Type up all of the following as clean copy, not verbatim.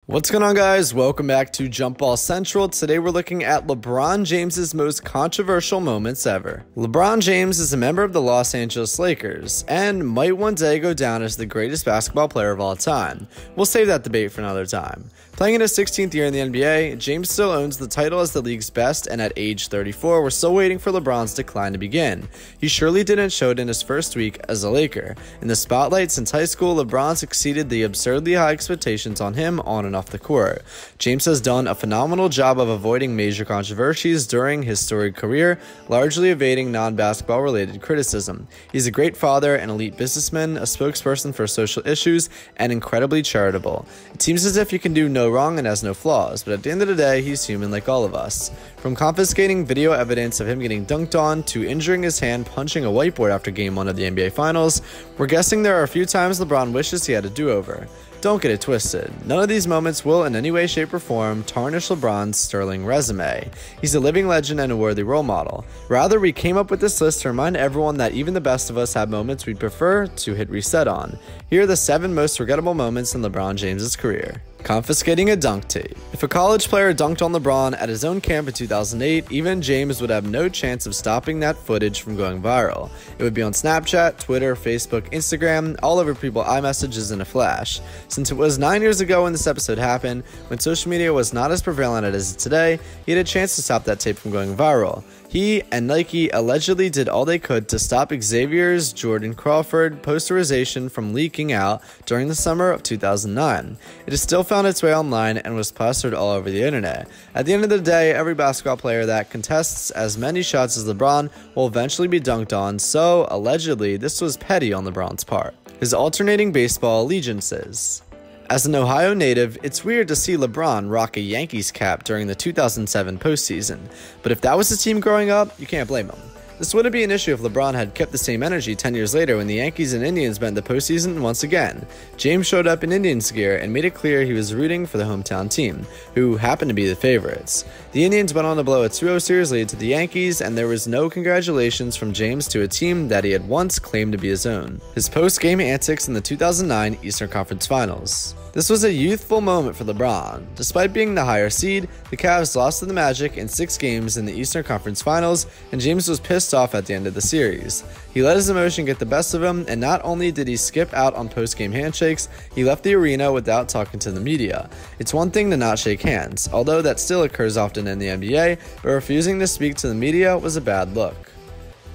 What's going on, guys? Welcome back to Jump Ball Central. Today we're looking at LeBron James's most controversial moments ever. LeBron James is a member of the Los Angeles Lakers and might one day go down as the greatest basketball player of all time. We'll save that debate for another time. Playing in his 16th year in the NBA, James still owns the title as the league's best, and at age 34, we're still waiting for LeBron's decline to begin. He surely didn't show it in his first week as a Laker. In the spotlight since high school, LeBron's exceeded the absurdly high expectations on him on and off the court. James has done a phenomenal job of avoiding major controversies during his storied career, largely evading non-basketball related criticism. He's a great father, an elite businessman, a spokesperson for social issues, and incredibly charitable. It seems as if he can do no wrong and has no flaws, but at the end of the day, he's human like all of us. From confiscating video evidence of him getting dunked on to injuring his hand punching a whiteboard after Game 1 of the NBA Finals, we're guessing there are a few times LeBron wishes he had a do-over. Don't get it twisted. None of these moments will in any way, shape, or form tarnish LeBron's sterling resume. He's a living legend and a worthy role model. Rather, we came up with this list to remind everyone that even the best of us have moments we'd prefer to hit reset on. Here are the 7 most forgettable moments in LeBron James' career. Confiscating a dunk tape. If a college player dunked on LeBron at his own camp in 2008, even James would have no chance of stopping that footage from going viral. It would be on Snapchat, Twitter, Facebook, Instagram, all over people iMessages in a flash. Since it was 9 years ago when this episode happened, when social media was not as prevalent as it is today, he had a chance to stop that tape from going viral. He and Nike allegedly did all they could to stop Xavier's Jordan Crawford posterization from leaking out during the summer of 2009. It has still found its way online and was plastered all over the internet. At the end of the day, every basketball player that contests as many shots as LeBron will eventually be dunked on, so allegedly this was petty on LeBron's part. His alternating baseball allegiances. As an Ohio native, it's weird to see LeBron rock a Yankees cap during the 2007 postseason, but if that was his team growing up, you can't blame him. This wouldn't be an issue if LeBron had kept the same energy 10 years later when the Yankees and Indians met in the postseason once again. James showed up in Indians gear and made it clear he was rooting for the hometown team, who happened to be the favorites. The Indians went on to blow a 2-0 series lead to the Yankees, and there was no congratulations from James to a team that he had once claimed to be his own. His post-game antics in the 2009 Eastern Conference Finals. This was a youthful moment for LeBron. Despite being the higher seed, the Cavs lost to the Magic in 6 games in the Eastern Conference Finals, and James was pissed off at the end of the series. He let his emotion get the best of him, and not only did he skip out on post-game handshakes, he left the arena without talking to the media. It's one thing to not shake hands, although that still occurs often in the NBA, but refusing to speak to the media was a bad look.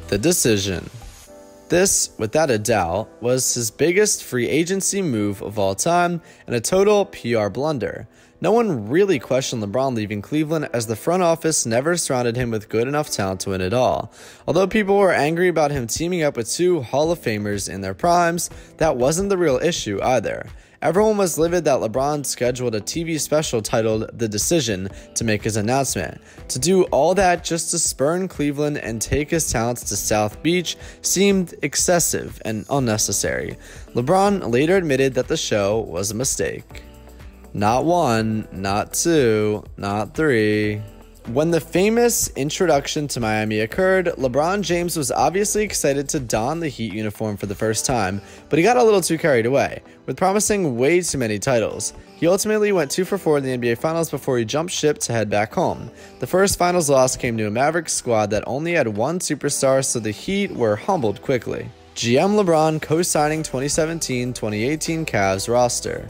The decision. This, without a doubt, was his biggest free agency move of all time and a total PR blunder. No one really questioned LeBron leaving Cleveland, as the front office never surrounded him with good enough talent to win it all. Although people were angry about him teaming up with 2 Hall of Famers in their primes, that wasn't the real issue either. Everyone was livid that LeBron scheduled a TV special titled The Decision to make his announcement. To do all that just to spurn Cleveland and take his talents to South Beach seemed excessive and unnecessary. LeBron later admitted that the show was a mistake. Not 1, not 2, not 3. When the famous introduction to Miami occurred, LeBron James was obviously excited to don the Heat uniform for the first time, but he got a little too carried away, with promising way too many titles. He ultimately went 2 for 4 in the NBA Finals before he jumped ship to head back home. The first Finals loss came to a Mavericks squad that only had 1 superstar, so the Heat were humbled quickly. GM LeBron co-signing 2017-2018 Cavs roster.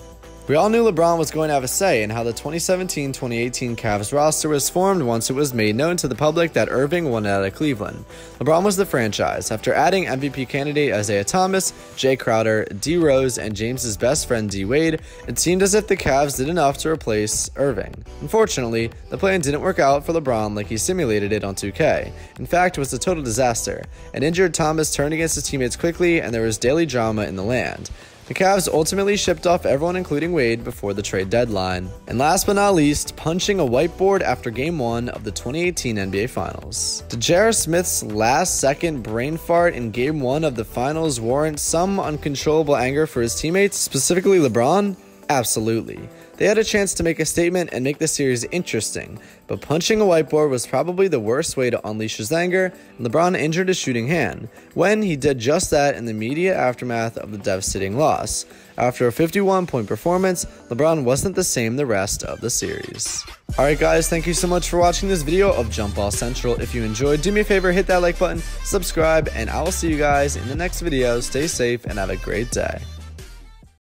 We all knew LeBron was going to have a say in how the 2017-2018 Cavs roster was formed once it was made known to the public that Irving wanted out of Cleveland. LeBron was the franchise. After adding MVP candidate Isaiah Thomas, Jay Crowder, D. Rose, and James's best friend D. Wade, it seemed as if the Cavs did enough to replace Irving. Unfortunately, the plan didn't work out for LeBron like he simulated it on 2K. In fact, it was a total disaster. An injured Thomas turned against his teammates quickly, and there was daily drama in the land. The Cavs ultimately shipped off everyone including Wade before the trade deadline. And last but not least, punching a whiteboard after Game 1 of the 2018 NBA Finals. Did J.R. Smith's last-second brain fart in Game 1 of the Finals warrant some uncontrollable anger for his teammates, specifically LeBron? Absolutely. They had a chance to make a statement and make the series interesting, but punching a whiteboard was probably the worst way to unleash his anger, and LeBron injured his shooting hand, when he did just that in the immediate aftermath of the devastating loss. After a 51-point performance, LeBron wasn't the same the rest of the series. Alright guys, thank you so much for watching this video of Jump Ball Central. If you enjoyed, do me a favor, hit that like button, subscribe, and I will see you guys in the next video. Stay safe and have a great day.